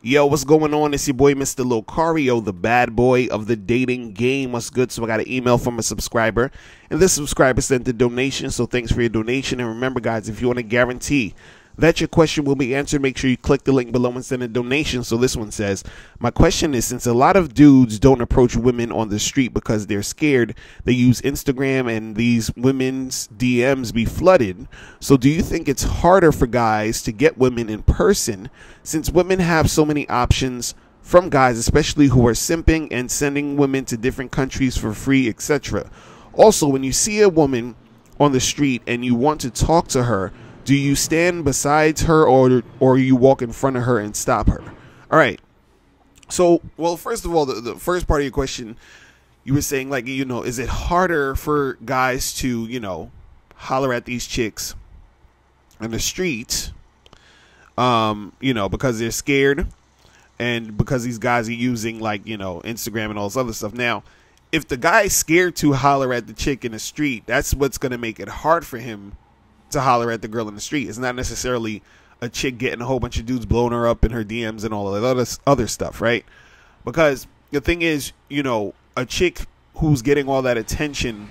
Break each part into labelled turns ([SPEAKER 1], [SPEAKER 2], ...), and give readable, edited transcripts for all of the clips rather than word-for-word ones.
[SPEAKER 1] Yo, what's going on? It's your boy, Mr. Locario, the bad boy of the dating game. What's good? So I got an email from a subscriber, and this subscriber sent a donation, so thanks for your donation. And remember, guys, if you want to guarantee that your question will be answered, make sure you click the link below and send a donation. So this one says, my question is, since a lot of dudes don't approach women on the street because they're scared, they use Instagram and these women's DMs be flooded. So do you think it's harder for guys to get women in person since women have so many options from guys, especially who are simping and sending women to different countries for free, etc.? Also, when you see a woman on the street and you want to talk to her, do you stand beside her or you walk in front of her and stop her? All right. So, well, first of all, the first part of your question, you were saying, like, you know, is it harder for guys to, you know, holler at these chicks on the street, you know, because they're scared and because these guys are using, like, you know, Instagram and all this other stuff. Now, if the guy's scared to holler at the chick in the street, that's what's going to make it hard for him to holler at the girl in the street. It's not necessarily a chick getting a whole bunch of dudes blowing her up in her DMs and all of that other stuff, right? Because the thing is, you know, a chick who's getting all that attention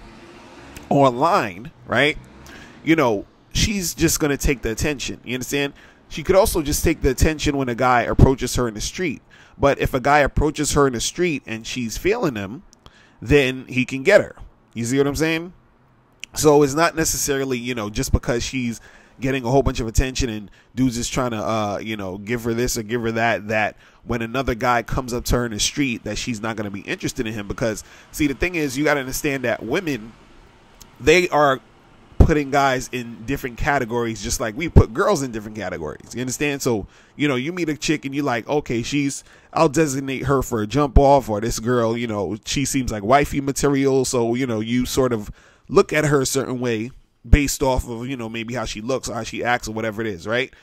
[SPEAKER 1] online, right? You know, she's just going to take the attention. You understand? She could also just take the attention when a guy approaches her in the street. But if a guy approaches her in the street and she's feeling him, then he can get her. You see what I'm saying? So it's not necessarily, you know, just because she's getting a whole bunch of attention and dudes is trying to, you know, give her this or give her that, that when another guy comes up to her in the street that she's not going to be interested in him. Because, see, the thing is, you got to understand that women, they are putting guys in different categories just like we put girls in different categories. You understand? So, you know, you meet a chick and you're like, okay, I'll designate her for a jump off, or this girl, you know, she seems like wifey material. So, you know, you sort of look at her a certain way based off of, you know, maybe how she looks or how she acts or whatever it is, right?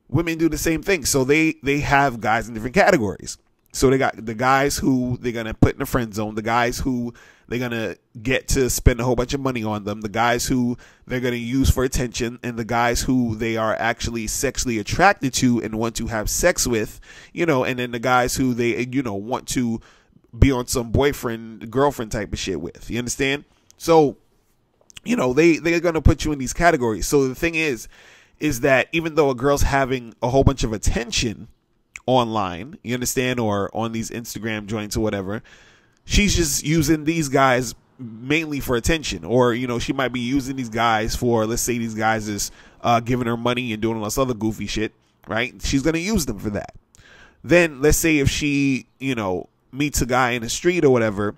[SPEAKER 1] Women do the same thing. So they have guys in different categories. So they got the guys who they're going to put in the friend zone, the guys who they're going to get to spend a whole bunch of money on them, the guys who they're going to use for attention, and the guys who they are actually sexually attracted to and want to have sex with, you know, and then the guys who they, you know, want to be on some boyfriend, girlfriend type of shit with. You understand? So, you know, they're going to put you in these categories. So the thing is that even though a girl's having a whole bunch of attention online, you understand, or on these Instagram joints or whatever, she's just using these guys mainly for attention. Or, you know, she might be using these guys for, let's say these guys is giving her money and doing all this other goofy shit, right? She's going to use them for that. Then let's say if she, you know, meets a guy in the street or whatever,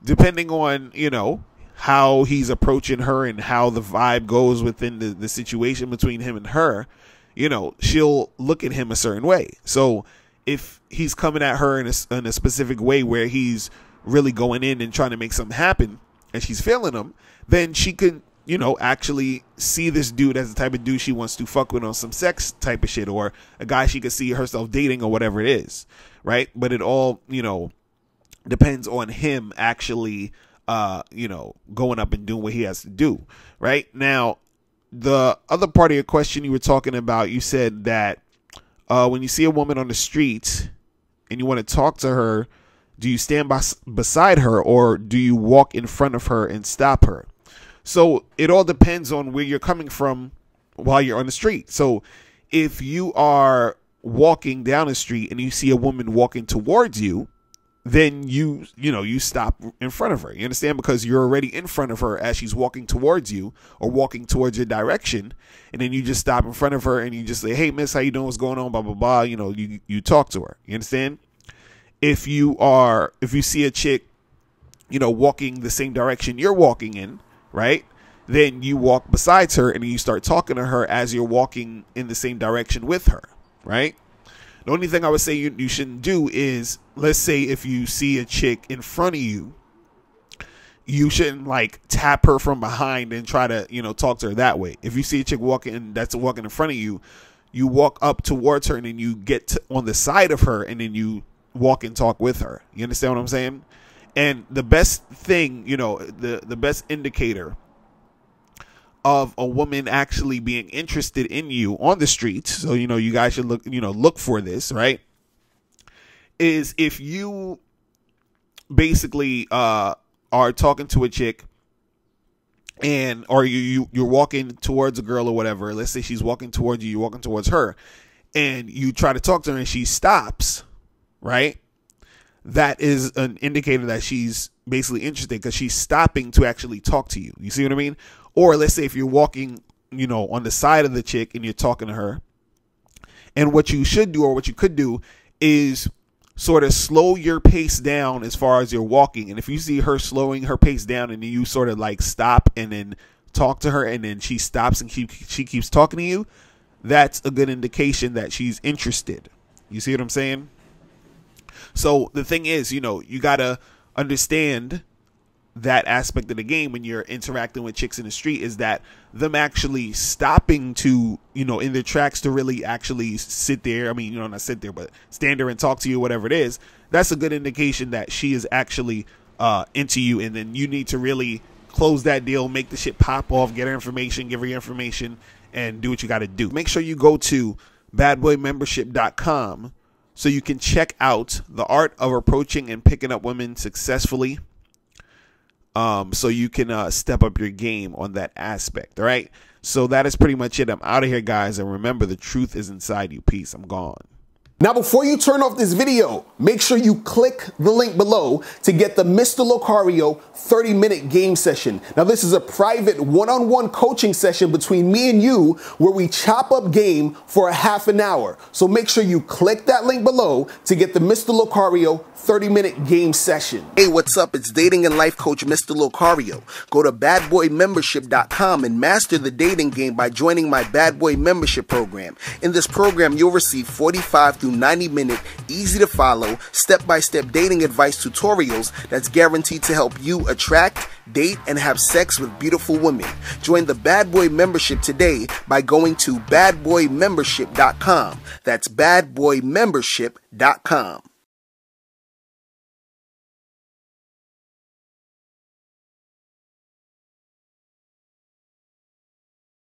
[SPEAKER 1] depending on, you know, how he's approaching her and how the vibe goes within the situation between him and her, you know, she'll look at him a certain way. So if he's coming at her in a specific way where he's really going in and trying to make something happen and she's feeling him, then she can, you know, actually see this dude as the type of dude she wants to fuck with on some sex type of shit, or a guy she could see herself dating or whatever it is, right? But it all, you know, depends on him actually you know, going up and doing what he has to do. Right now, the other part of your question you were talking about, you said that when you see a woman on the street and you want to talk to her, do you stand beside her or do you walk in front of her and stop her? So it all depends on where you're coming from while you're on the street. So if you are walking down the street and you see a woman walking towards you, then you stop in front of her. You understand? Because you're already in front of her as she's walking towards you or walking towards your direction. And then you just stop in front of her and you just say, hey, miss, how you doing? What's going on? Blah, blah, blah. You know, you talk to her. You understand? If you see a chick, you know, walking the same direction you're walking in, right? Then you walk beside her and you start talking to her as you're walking in the same direction with her, right? The only thing I would say you shouldn't do is, let's say if you see a chick in front of you, you shouldn't like tap her from behind and try to, you know, talk to her that way. If you see a chick walking in front of you, you walk up towards her and then you get on the side of her and then you walk and talk with her. You understand what I'm saying? And the best thing, you know, the best indicator of a woman actually being interested in you on the streets. So, you know, you guys should look for this, right? is if you basically are talking to a chick, and or you're walking towards a girl or whatever. Let's say she's walking towards you, you're walking towards her, and you try to talk to her and she stops, right? That is an indicator that she's basically interested, because she's stopping to actually talk to you. You see what I mean? Or let's say if you're walking, you know, on the side of the chick and you're talking to her, and what you should do, or what you could do, is sort of slow your pace down as far as you're walking. And if you see her slowing her pace down, and then you sort of like stop and then talk to her, and then she stops and she keeps talking to you, that's a good indication that she's interested. You see what I'm saying? So the thing is, you know, you got to understand that aspect of the game when you're interacting with chicks in the street, is that them actually stopping to, you know, in their tracks to really actually sit there. I mean, you know, not sit there, but stand there and talk to you, whatever it is. That's a good indication that she is actually into you. And then you need to really close that deal, make the shit pop off, get her information, give her your information, and do what you got to do. Make sure you go to badboymembership.com so you can check out the art of approaching and picking up women successfully. So you can step up your game on that aspect. All right. So that is pretty much it. I'm out of here, guys. And remember, the truth is inside you. Peace. I'm gone.
[SPEAKER 2] Now, before you turn off this video, make sure you click the link below to get the Mr. Locario 30-minute game session. Now, this is a private one-on-one coaching session between me and you where we chop up game for a half an hour. So make sure you click that link below to get the Mr. Locario 30-minute game session.
[SPEAKER 3] Hey, what's up? It's dating and life coach Mr. Locario. Go to badboymembership.com and master the dating game by joining my Bad Boy membership program. In this program, you'll receive 45 through 90-minute, easy to follow, step-by-step dating advice tutorials that's guaranteed to help you attract, date, and have sex with beautiful women. Join the Bad Boy membership today by going to badboymembership.com. That's badboymembership.com.